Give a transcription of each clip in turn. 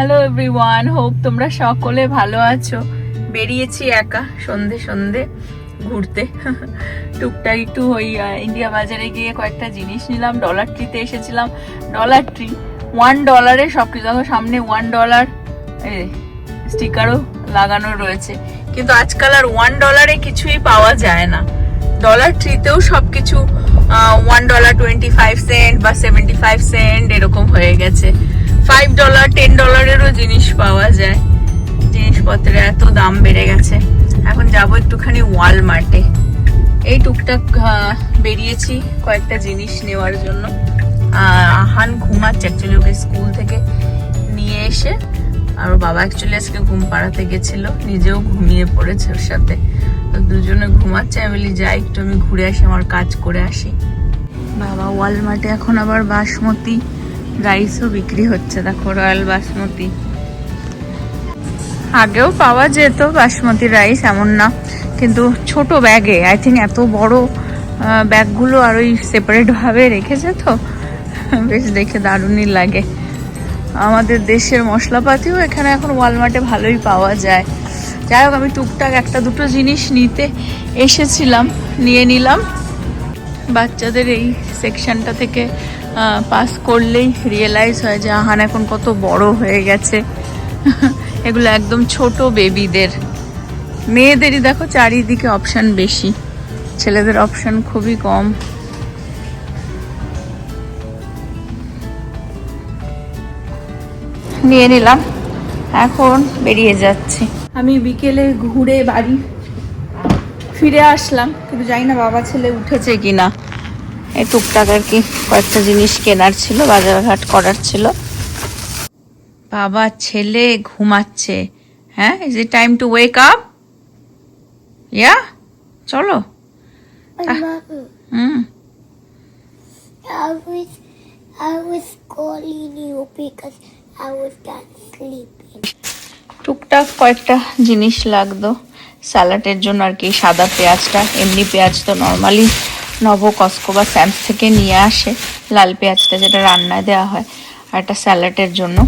Hello everyone, hope তোমরা সকলে ভালো আছো। বেরিয়েছি একা সন্ধে সন্ধে ঘুরতে। টুকটাক একটু ওই ইন্ডিয়া বাজারে গিয়ে কয়েকটা জিনিস নিলাম। ডলার ট্রিতে এসেছিলাম। ডলার ট্রি $1 সবকিছু, দেখো সামনে $1 স্টিকারও লাগানো রয়েছে, কিন্তু আজকাল আর $1 কিছুই পাওয়া যায় না। ডলার ট্রিতেও সবকিছু $1.25 বা 75 সেন্ট এরকম হয়ে গেছে। $5 $10 জিনিস পাওয়া যায়। জিনিসপত্রের এত দাম বেড়ে গেছে। এখন যাবো একটুখানি ওয়ালমার্টে। এই টুকটাক বেরিয়েছি কয়েকটা জিনিস নেওয়ার জন্য। আহান ঘুমাচ্ছে, অ্যাকচুয়ালি ওকে স্কুল থেকে নিয়ে এসে, আর বাবা অ্যাকচুয়ালি আজকে ঘুম পাড়াতে গেছিল, নিজেও ঘুমিয়ে পড়েছে ওর সাথে। তো দুজনে ঘুমাচ্ছে। আমি বলি যাই একটু আমি ঘুরে আসি, আমার কাজ করে আসি। বাবা ওয়ালমার্টে এখন আবার বাসমতি রাইসও বিক্রি হচ্ছে। দেখো রয়্যাল বাসমতি, আগেও পাওয়া যেত বাসমতি রাইস, এমন না, কিন্তু ছোট ব্যাগে। আই থিঙ্ক এত বড় ব্যাগগুলো আর ওই সেপারেট ভাবে রেখেছে, তো বেশ দেখে দারুণই লাগে। আমাদের দেশের মশলাপাতিও এখানে এখন ওয়ালমার্টে ভালোই পাওয়া যায়। যাই হোক, আমি টুকটাক একটা দুটো জিনিস নিতে এসেছিলাম, নিয়ে নিলাম। বাচ্চাদের এই সেকশনটা থেকে পাস করলেই রিয়েলাইজ হয় যে আহান এখন কত বড় হয়ে গেছে। এগুলো একদম ছোট বেবিদের। মেয়েদেরই দেখো চারিদিকে অপশন বেশি, ছেলেদের অপশন খুবই কম। নিয়ে নিলাম, এখন বেরিয়ে যাচ্ছি। আমি বিকেলে ঘুরে বাড়ি ফিরে আসলাম, কিন্তু জানি না বাবা ছেলে উঠেছে কিনা। এই টুকটাক আর কি কয়েকটা জিনিস কেনার ছিল, বাজারঘাট করার ছিল। বাবা ছেলে ঘুমাচ্ছে। হ্যাঁ, is it time to wake up? Yeah, চলো। I was calling you because I was done sleeping. টুকটাক কয়েকটা জিনিস লাগতো স্যালাডের জন্য আর কি। সাদা পেঁয়াজটা, এমনি পেঁয়াজ তো নর্মালি নব কস্কো বা স্যামস থেকে নিয়ে আসে, লাল পেঁয়াজটা যেটা রান্নায় দেওয়া হয়। আর একটা স্যালাডের জন্য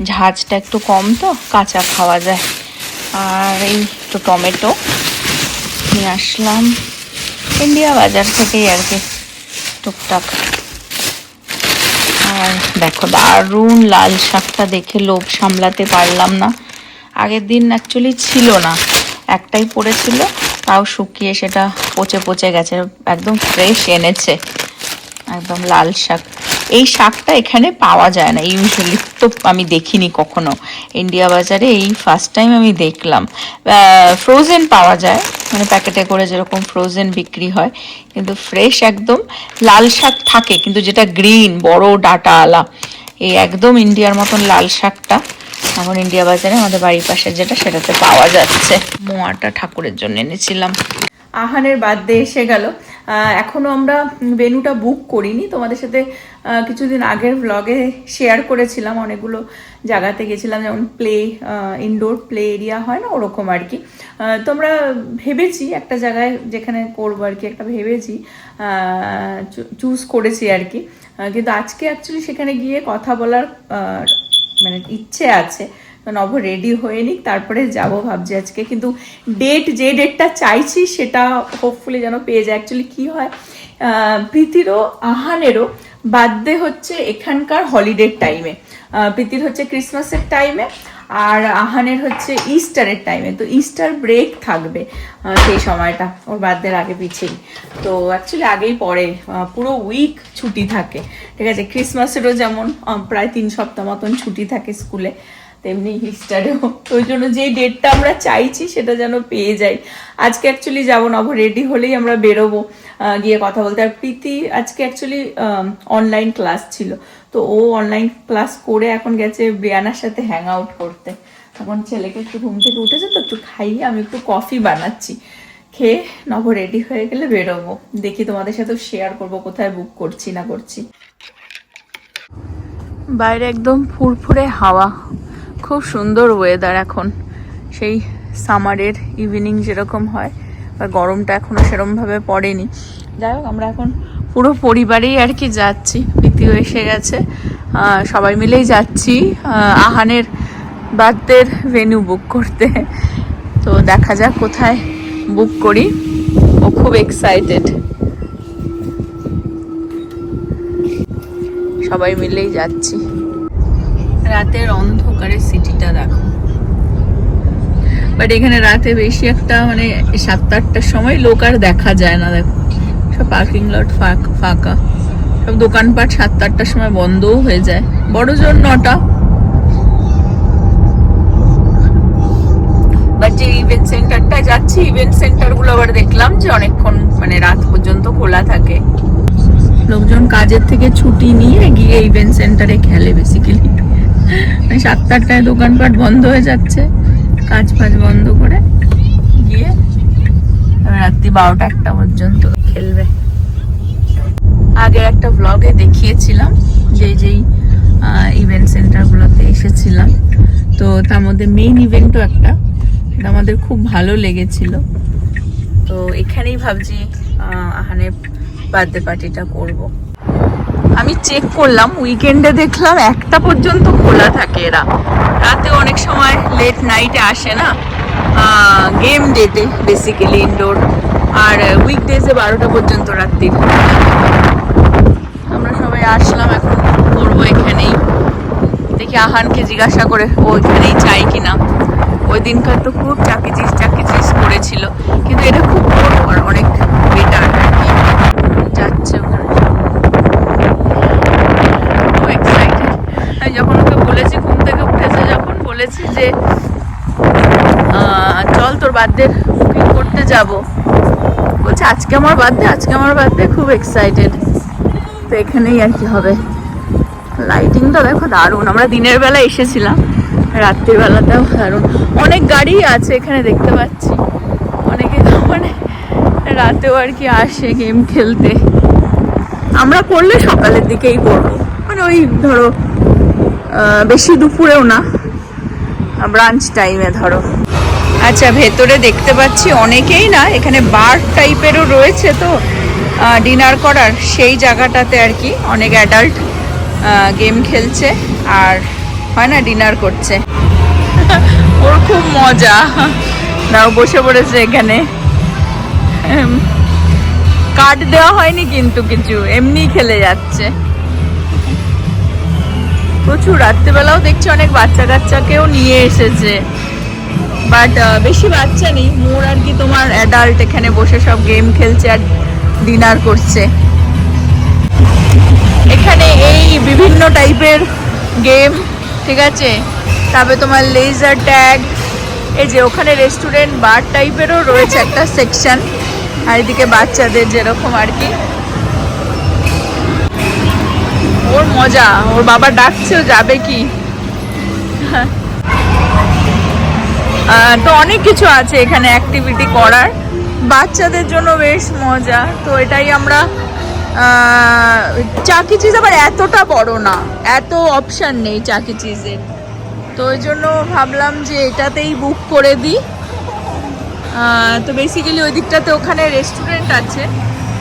ঝাঁজটা একটু কম, তো কাঁচা খাওয়া যায়। আর এই একটু টমেটো নিয়ে আসলাম ইন্ডিয়া বাজার থেকেই আর কি, টুকটাক। আর দেখো দারুণ লাল শাকটা দেখে লোভ সামলাতে পারলাম না। আগের দিন অ্যাকচুয়ালি ছিল না, একটাই পড়েছিল, তাও শুকিয়ে সেটা পচে পচে গেছে। একদম ফ্রেশ এনেছে, একদম লাল শাক। এই শাকটা এখানে পাওয়া যায় না ইউজুয়ালি, তো আমি দেখিনি কখনো। ইন্ডিয়া বাজারে এই ফার্স্ট টাইম আমি দেখলাম। ফ্রোজেন পাওয়া যায়, মানে প্যাকেটে করে যেরকম ফ্রোজেন বিক্রি হয়, কিন্তু ফ্রেশ একদম লাল শাক থাকে, কিন্তু যেটা গ্রিন বড় ডাটা আলা, এই একদম ইন্ডিয়ার মতন লাল শাকটা এখন ইন্ডিয়া বাজারে আমাদের বাড়ির পাশে যেটা, সেটাতে পাওয়া যাচ্ছে। মোয়াটা ঠাকুরের জন্য এনেছিলাম। আহানের বার্থডে এসে গেল। এখনো আমরা ভেন্যুটা বুক করিনি। তোমাদের সাথে কিছুদিন আগের ব্লগে শেয়ার করেছিলাম, অনেকগুলো জায়গাতে গেছিলাম, যেমন ইনডোর প্লে এরিয়া হয় না, ওরকম আর কি। তোমরা ভেবেছি একটা জায়গায় যেখানে করবো আর কি, একটা ভেবেছি, চুজ করেছি আর কি। কিন্তু আজকে অ্যাকচুয়ালি সেখানে গিয়ে কথা বলার মানে ইচ্ছে আছে। নভ রেডি হয়ে নিক, তারপরে যাব ভাবছি আজকে। কিন্তু যে ডেটটা চাইছি সেটা হোপফুলি যেন পেয়ে যায়। অ্যাকচুয়ালি কি হয়, প্রীতিরও আহানেরও বার্থডে হচ্ছে এখানকার হলিডের টাইমে। প্রীতির হচ্ছে ক্রিসমাসের টাইমে, আর আহানের হচ্ছে ইস্টারের টাইমে। তো ইস্টার ব্রেক থাকবে সেই সময়টা, ওর বার্থডের আগে পিছেই। তো অ্যাকচুয়ালি আগেই পরে পুরো উইক ছুটি থাকে, ঠিক আছে। ক্রিসমাসেরও যেমন প্রায় 3 সপ্তাহ মতন ছুটি থাকে স্কুলে, তেমনি ইস্টারেও। ওই জন্য যেই ডেটটা আমরা চাইছি সেটা যেন পেয়ে যাই। আজকে অ্যাকচুয়ালি যাবো, নব রেডি হলেই আমরা বেরোবো গিয়ে কথা বলতে। আর প্রীতি আজকে অ্যাকচুয়ালি অনলাইন ক্লাস ছিল, তো ও অনলাইন ক্লাস করে এখন গেছে ব্রিয়ানার সাথে হ্যাং আউট করতে। এখন ছেলেকে একটু ঘুম থেকে উঠেছে, তো একটু খাইয়ে আমি একটু কফি বানাচ্ছি। খেয়ে নব রেডি হয়ে গেলে বেরোবো। দেখি তোমাদের সাথেও শেয়ার করবো কোথায় বুক করছি না করছি। বাইরে একদম ফুরফুরে হাওয়া, খুব সুন্দর ওয়েদার এখন। সেই সামারের ইভিনিং যেরকম হয়, বা গরমটা এখনো সেরকমভাবে পড়েনি। যাই হোক, আমরা এখন পুরো পরিবারেই আর কি যাচ্ছি। প্রীতিও এসে গেছে, সবাই মিলেই যাচ্ছি। আহানের বার্থডের ভেন্যু বুক করতে। তো দেখা যাক কোথায় বুক করি। ও খুব এক্সাইটেড, সবাই মিলেই যাচ্ছি। রাতের অন্ধকারে সিটিটা দেখো, বাট এখানে রাতে বেশি একটা মানে 7-8টার সময় লোক আর দেখা যায় না। দেখো সব পার্কিং লট ফাঁকা, সব দোকানপাট 7-8টার সময় বন্ধও হয়ে যায়, বড় জোর 9টা। বাট যে ইভেন্ট সেন্টারটা যাচ্ছি, ইভেন্ট সেন্টার গুলো আবার দেখলাম যে অনেকক্ষণ মানে রাত পর্যন্ত খোলা থাকে। লোকজন কাজের থেকে ছুটি নিয়ে গিয়ে ইভেন্ট সেন্টারে খেলে বেসিক্যালি। মানে 7-8টায় দোকানপাট বন্ধ হয়ে যাচ্ছে, কাজ ফাজ বন্ধ করে গিয়ে রাত্রি 12টা-1টা পর্যন্ত খেলবে। আগের একটা ব্লগে দেখিয়েছিলাম যেই ইভেন্ট সেন্টারগুলোতে এসেছিলাম, তো তার মধ্যে মেইন ইভেন্টও একটা, এটা আমাদের খুব ভালো লেগেছিল। তো এখানেই ভাবছি আহানের বার্থডে পার্টিটা করব। আমি চেক করলাম, উইকেন্ডে দেখলাম 1টা পর্যন্ত খোলা থাকে এরা, রাতে অনেক সময় লেট নাইটে আসে না, গেম ডেতে বেসিক্যালি ইনডোর, আর উইকডেজে 12টা পর্যন্ত রাত্রির। আমরা সবাই আসলাম, এখন করবো এখানেই। দেখি আহানকে জিজ্ঞাসা করে ও এখানেই চাই কিনা। ওই দিনকার তো খুব চাকিচিস করেছিল, কিন্তু এটা খুব বড় আর অনেক বেটার যাচ্ছে ওখানে। আমি যখন ওকে বলেছি, ঘুম থেকে উঠেছে যখন, বলেছি যে চল তোর বার্থডে বুকিং করতে যাব, বলছে আজকে আমার বার্থডে, খুব এক্সাইটেড। তো এখানেই আর কি হবে। লাইটিংটা দেখো দারুণ, আমরা দিনের বেলা এসেছিলাম, রাত্রির বেলাতেও দারুণ। অনেক গাড়ি আছে এখানে দেখতে পাচ্ছি, অনেকে মানে রাতেও আর কি আসে গেম খেলতে। আমরা করলে সকালের দিকেই করবো, মানে ওই ধরো বেশি দুপুরেও না, ব্রাঞ্চ টাইমে ধরো। আচ্ছা, ভেতরে দেখতে পাচ্ছি অনেকেই না, এখানে বার টাইপেরও রয়েছে, তো ডিনার করার সেই জায়গাটাতে আর কি অনেক অ্যাডাল্ট গেম খেলছে আর হয় না ডিনার করছে। ওর খুব মজা, দাও বসে পড়েছে এখানে। কার্ড দেওয়া হয়নি কিন্তু কিছু, এমনি খেলে যাচ্ছে। প্রচুর রাত্রিবেলাও দেখছি অনেক বাচ্চা কাচ্চাকেও নিয়ে এসেছে, বাট বেশি বাচ্চা নেই, মোর আর কি তোমার অ্যাডাল্ট এখানে বসে সব গেম খেলছে আর ডিনার করছে। এখানে এই বিভিন্ন টাইপের গেম, ঠিক আছে, তবে তোমার লেজার ট্যাগ, এই যে ওখানে রেস্টুরেন্ট বার টাইপেরও রয়েছে একটা সেকশন, আর এদিকে বাচ্চাদের যেরকম আর কি। ওর মজা, ওর বাবা ডাকছেও, যাবে কি। তো অনেক কিছু আছে এখানে অ্যাক্টিভিটি করার, বাচ্চাদের জন্য বেশ মজা। তো এটাই আমরা চাকি চিজ আবার এতটা বড় না, এত অপশান নেই চাকি চিজের, তো ওই জন্য ভাবলাম যে এটাতেই বুক করে দিই। তো বেসিক্যালি ওই দিকটাতে ওখানে রেস্টুরেন্ট আছে,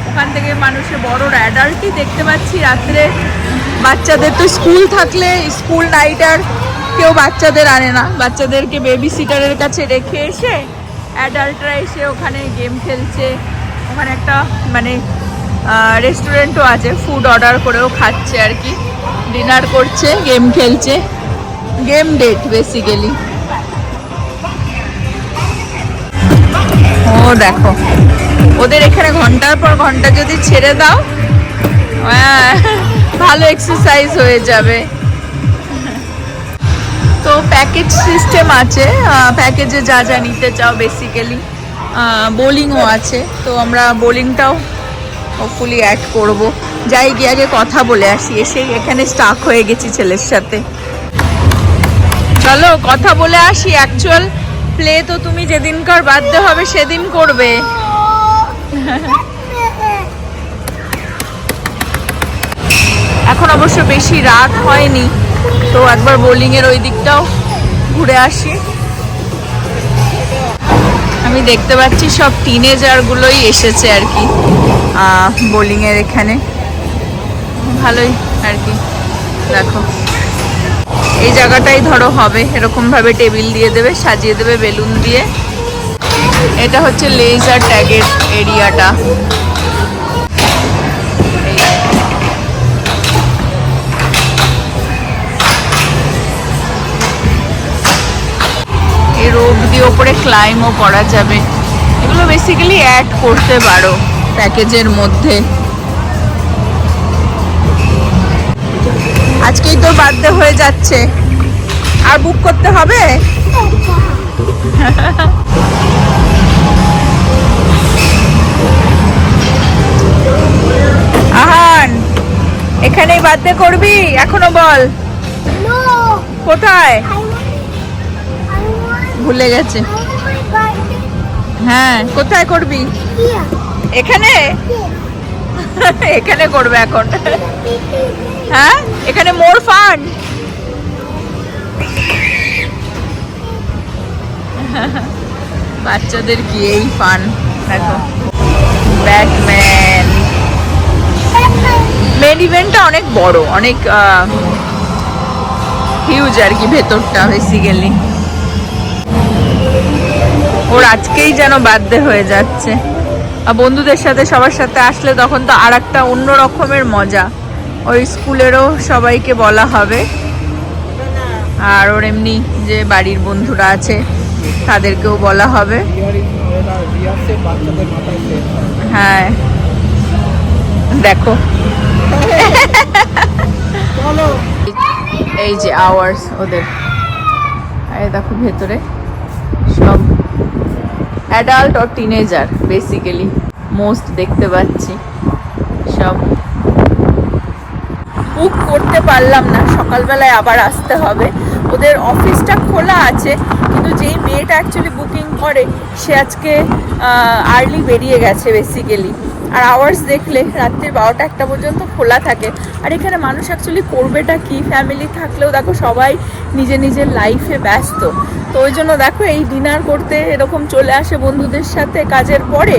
ওখান থেকে মানুষের বড় অ্যাডাল্টই দেখতে পাচ্ছি। রাত্রে বাচ্চাদের তো স্কুল থাকলে স্কুল নাইট আর কেউ বাচ্চাদের আনে না, বাচ্চাদেরকে বেবি সিটারের কাছে রেখে এসে অ্যাডাল্টরা এসে ওখানে গেম খেলছে। ওখানে একটা মানে রেস্টুরেন্টও আছে, ফুড অর্ডার করেও খাচ্ছে আর কি, ডিনার করছে, গেম খেলছে, গেম ডেট বেসিক্যালি। ও দেখো, ওদের এখানে ঘন্টার পর ঘন্টা যদি ছেড়ে দাও, ভালো এক্সারসাইজ হয়ে যাবে। তো প্যাকেজ সিস্টেম আছে, প্যাকেজে যা যা নিতে চাও বেসিক্যালি। বোলিংও আছে, তো আমরা বোলিংটাও হোপফুলি অ্যাড করব। যাই গিয়ে আগে কথা বলে আসি, এসেই এখানে স্টাক হয়ে গেছি ছেলের সাথে। চলো কথা বলে আসি। অ্যাকচুয়াল প্লে তো তুমি যেদিনকার বার্থডে হবে সেদিন করবে। এখন অবশ্য বেশি রাত হয়নি, তো একবার বোলিংয়ের ওই দিকটাও ঘুরে আসি। আমি দেখতে পাচ্ছি সব টিনেজারগুলোই এসেছে আর কি বোলিংয়ের এখানে, ভালোই আর কি। দেখো এই জায়গাটাই ধরো হবে, এরকম ভাবে টেবিল দিয়ে দেবে, সাজিয়ে দেবে বেলুন দিয়ে। এটা হচ্ছে লেজার ট্যাগের এরিয়াটা। এই রোপ দিয়ে ওপরে ক্লাইমও করা যাবে। এগুলো বেসিক্যালি অ্যাড করতে পারো প্যাকেজের মধ্যে। আজকেই তো বার্থডে হয়ে যাচ্ছে, আর বুক করতে হবে? আহান, এখানেই বার্থডে করবি? এখনো বল। No, কোথায়? I want ভুলে গেছে। my birthday হ্যাঁ, কোথায় করবি? here. এখানে? Here. এখানে করবে এখন? হ্যাঁ, এখানে মোর ফান। বাচ্চাদের কি এই ফান, দেখো। ব্যাটম্যান মেন ইভেন্টটা অনেক বড়, অনেক হিউজ আর কি ভেতরটা বেসিক্যালি। ওর আজকেই যেন বার্থডে হয়ে যাচ্ছে। আর বন্ধুদের সাথে সবার সাথে আসলে তখন তো আর একটা অন্য রকমের মজা। ওই স্কুলেরও সবাইকে বলা হবে, আর ওর এমনি যে বাড়ির বন্ধুরা আছে তাদেরকেও বলা হবে। হ্যাঁ, দেখো এই যে আওয়ার্স ওদের, এই দেখো ভেতরে সব অ্যাডাল্ট আর টিনেজার বেসিক্যালি মোস্ট দেখতে পাচ্ছি সব। বুক করতে পারলাম না, সকালবেলায় আবার আসতে হবে। ওদের অফিসটা খোলা আছে, কিন্তু যেই মেয়েটা অ্যাকচুয়ালি বুকিং করে সে আজকে আর্লি বেরিয়ে গেছে বেসিক্যালি। আর আওয়ার্স দেখলে রাত্রি 12টা-1টা পর্যন্ত খোলা থাকে। আর এখানে মানুষ অ্যাকচুয়ালি করবেটা কি, ফ্যামিলি থাকলেও দেখো সবাই নিজের নিজের লাইফে ব্যস্ত। তো ওই জন্য দেখো এই ডিনার করতে এরকম চলে আসে বন্ধুদের সাথে কাজের পরে,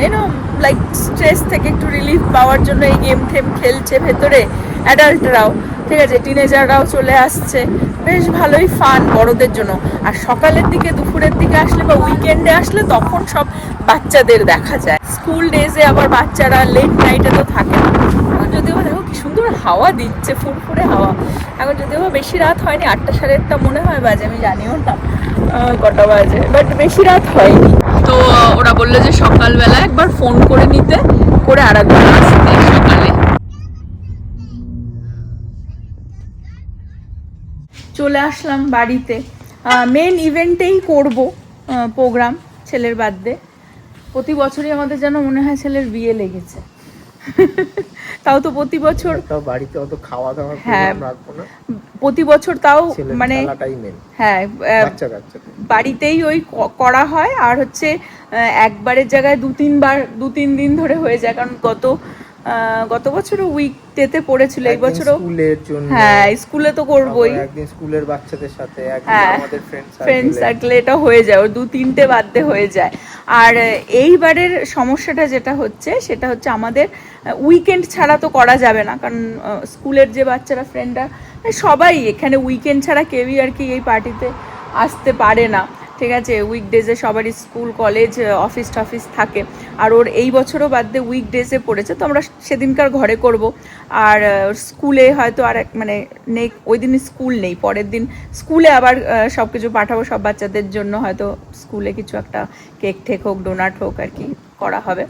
ইউনো লাইক স্ট্রেস থেকে একটু রিলিফ পাওয়ার জন্য এই গেম টেম খেলছে ভেতরে অ্যাডাল্টরাও, ঠিক আছে, টিনেজাররাও চলে আসছে। বেশ ভালোই ফান বড়দের জন্য। আর সকালের দিকে দুপুরের দিকে আসলে বা উইকেন্ডে আসলে তখন সব বাচ্চাদের দেখা যায়। স্কুল ডেজে আবার বাচ্চারা লেট নাইটে তো থাকে না। এখন যদিও দেখো কি সুন্দর হাওয়া দিচ্ছে, ফুরফুরে হাওয়া। এখন যদিও বেশি রাত হয়নি, 8টা 8:30 মনে হয় বাজে, আমি জানিও না কটা বাজে, বাট বেশি রাত হয়নি। তো ওরা বললো যে সকালবেলা একবার ফোন করে নিতে, করে আর একবার আসতে সকালে। চলে আসলাম বাড়িতে। মেন ইভেন্টেই করব প্রোগ্রাম, ছেলের বার্থডে। প্রতি বছরই আমাদের যেন মনে হয় ছেলের বিয়ে লেগেছে। তাও তো প্রতি বছর বাড়িতে অত খাওয়া দাওয়া রাখবো না, প্রতি বছর তাও মানে হ্যাঁ বাড়িতেই ওই করা হয়। আর হচ্ছে একবারের জায়গায় 2-3 দিন ধরে হয়ে যায়, কারণ গত বছরও উইকডেতে পড়েছিল, এই বছরও স্কুলের জন্য। হ্যাঁ, স্কুলে তো করবোই, একদিন স্কুলের বাচ্চাদের সাথে, একদিন আমাদের ফ্রেন্ড সার্কেল, এটা হয়ে যায়, ওর 2-3টে বার্থডে হয়ে যায়। আর এইবারের সমস্যাটা যেটা হচ্ছে সেটা হচ্ছে আমাদের উইকেন্ড ছাড়া তো করা যাবে না, কারণ স্কুলের যে বাচ্চারা ফ্রেন্ডরা সবাই এখানে উইকেন্ড ছাড়া কেউই আর কি এই পার্টিতে আসতে পারে না, ঠিক আছে। উইকডেজে সবারই স্কুল কলেজ অফিস টফিস থাকে। আর ওর এই বছরও বার্থডে উইকডেজে পড়েছে, তো আমরা সেদিনকার ঘরে করব। আর স্কুলে হয়তো আর মানে নেই, ওই দিন স্কুল নেই, পরের দিন স্কুলে আবার সব কিছু পাঠাবো সব বাচ্চাদের জন্য। হয়তো স্কুলে কিছু একটা কেক ঠেক হোক, ডোনাট হোক আর কি করা হবে।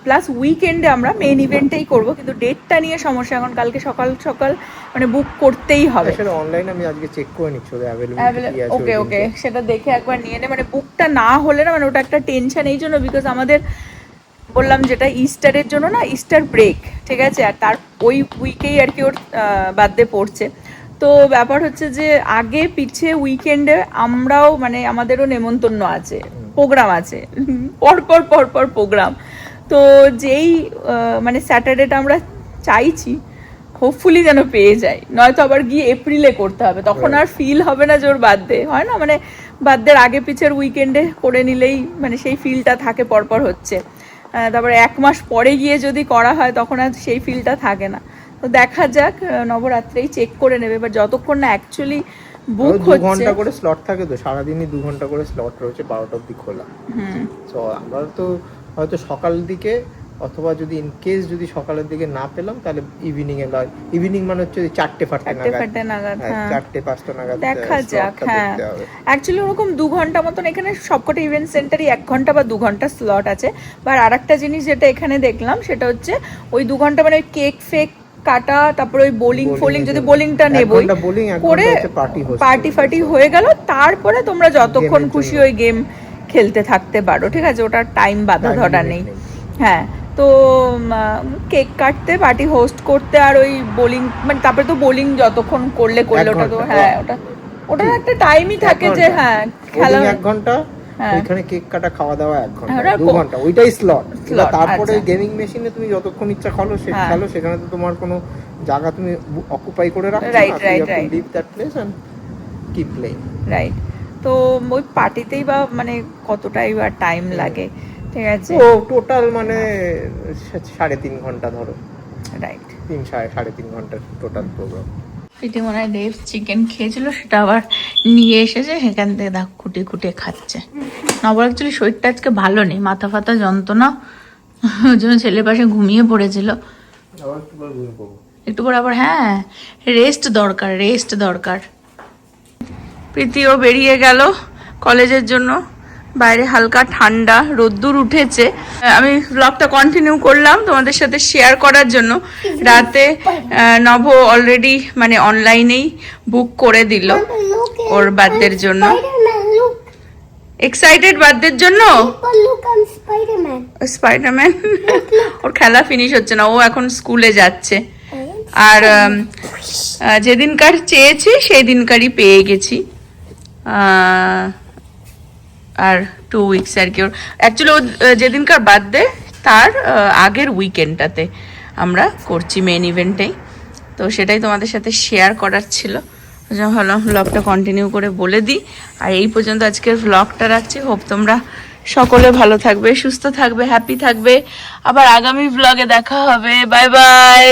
প্লাস উইকেন্ডে আমরা মেন ইভেন্টেই করব, কিন্তু ডেটটা নিয়ে সমস্যা। এখন কালকে সকাল সকাল মানে বুক করতেই হবে। সেটা অনলাইনে আমি আজকে চেক করে নিচ্ছি ওদের অ্যাভেলেবল। ওকে ওকে, সেটা দেখে একবার নিয়ে নে। মানে বুকটা না হলে না, মানে ওটা একটা টেনশন এই জন্য, বিকজ আমাদের বললাম যেটা ইস্টারের জন্য না, ইস্টার ব্রেক, ঠিক আছে। আর তার ওই উইকেই আর কি ওর বার্থডে পড়ছে। তো ব্যাপার হচ্ছে যে আগে পিছে উইকেন্ডে আমরাও মানে আমাদেরও নেমন্তন্ন আছে, প্রোগ্রাম আছে, পরপর প্রোগ্রাম। তো যেই মানে স্যাটারডেটা আমরা চাইছি হোপফুলি যেন পেয়ে যাই, নয়তো আবার গিয়ে এপ্রিলে করতে হবে, তখন আর ফিল হবে না যে ওর বার্থডে হয় না, মানে বার্থডের আগে পিছের উইকেন্ডে করে নিলেই মানে সেই ফিলটা থাকে পরপর হচ্ছে। তারপরে 1 মাস পরে গিয়ে যদি করা হয় তখন আর সেই ফিলটা থাকে না। তো দেখা যাক, নবরাত্রেই চেক করে নেবে, বাট যতক্ষণ না অ্যাকচুয়ালি বুক 2 হচ্ছে। ঘন্টা করে স্লট থাকে তো, সারাদিনই 2 ঘন্টা করে স্লট রয়েছে, 12টা অবধি খোলা। তো আমরা তো হয়তো সকাল দিকে, অথবা যদি ইন কেস যদি সকালের দিকে না পেলাম তাহলে ইভিনিং এ, ইভিনিং মানে হচ্ছে 4টে নাগাদ, 4টে-5টা নাগাদ দেখা যাক। হ্যাঁ অ্যাকচুয়ালি ওরকম 2 ঘন্টা মতন এখানে সবকটা ইভেন্ট সেন্টারই 1 ঘন্টা বা 2 ঘন্টা স্লট আছে। আর আরেকটা জিনিস যেটা এখানে দেখলাম সেটা হচ্ছে ওই 2 ঘন্টা মানে কেক ফেক কাটা, তারপর ওই বোলিং যদি বোলিংটা নেবই করে পার্টি হয়ে গেল, তারপরে তোমরা যতক্ষণ খুশি ওই গেম খেলতে থাকতে পারো, ঠিক আছে, ওটার টাইম বাধা ধরা নেই। হ্যাঁ তো কেক কাটতে, পার্টি হোস্ট করতে, আর ওই বোলিং মানে তারপরে তো বোলিং যতক্ষণ করলে ওটা তো হ্যাঁ ওটার একটা টাইমই থাকে যে হ্যাঁ খেলা 1 ঘন্টা, ওইখানে কেক কাটা, খাওয়া দাওয়া 1 ঘন্টা, 2 ঘন্টা, ওইটাই স্লট। তারপরে গেমিং মেশিনে তুমি যতক্ষণ ইচ্ছা খেলো, সেখানে তো তোমার কোনো জায়গা তুমি অকুপাই করে রাখছো না, right leave that place and keep playing, right. তো ওই পার্টিতেই বা মানে কতটাই বা টাইম লাগে, ঠিক আছে, ও টোটাল মানে 3.5 ঘন্টা ধরো, রাইট, 3-3.5 ঘন্টার টোটাল প্রোগ্রাম। এটি মনে হয় রেফ চিকেন খেয়েছিল, সেটা আবার নিয়ে এসেছে, সেখান থেকে দেখ খুঁটিয়ে খাচ্ছে। নবর অ্যাকচুয়ালি শরীরটা আজকে ভালো নেই, মাথা ফাতা যন্ত্রণা, ওই জন্য ছেলের পাশে ঘুমিয়ে পড়েছিল। একটু পর আবার হ্যাঁ রেস্ট দরকার। প্রীতিও বেরিয়ে গেল কলেজের জন্য, বাইরে হালকা ঠান্ডা, রোদ্দুর উঠেছে। আমি ব্লগটা কন্টিনিউ করলাম তোমাদের সাথে শেয়ার করার জন্য। রাতে নভ অলরেডি মানে অনলাইনেই বুক করে দিল ওর বার্থডের জন্য। এক্সাইটেড বার্থডের জন্য? স্পাইডারম্যান ওর খেলা ফিনিশ হচ্ছে না, ও এখন স্কুলে যাচ্ছে। আর যেদিনকার চেয়েছি সেই দিনকারই পেয়ে গেছি। আর 2 উইকস আর কি ওর, অ্যাকচুয়ালি ও যেদিনকার বার্থডে তার আগের উইকেন্ডটাতে আমরা করছি মেন ইভেন্টেই, তো সেটাই তোমাদের সাথে শেয়ার করার ছিল। ভালো ভ্লগটা কন্টিনিউ করে বলে দিই। আর এই পর্যন্ত আজকের ভ্লগটা রাখছি। হোপ তোমরা সকলে ভালো থাকবে, সুস্থ থাকবে, হ্যাপি থাকবে। আবার আগামী ভ্লগে দেখা হবে। Bye bye.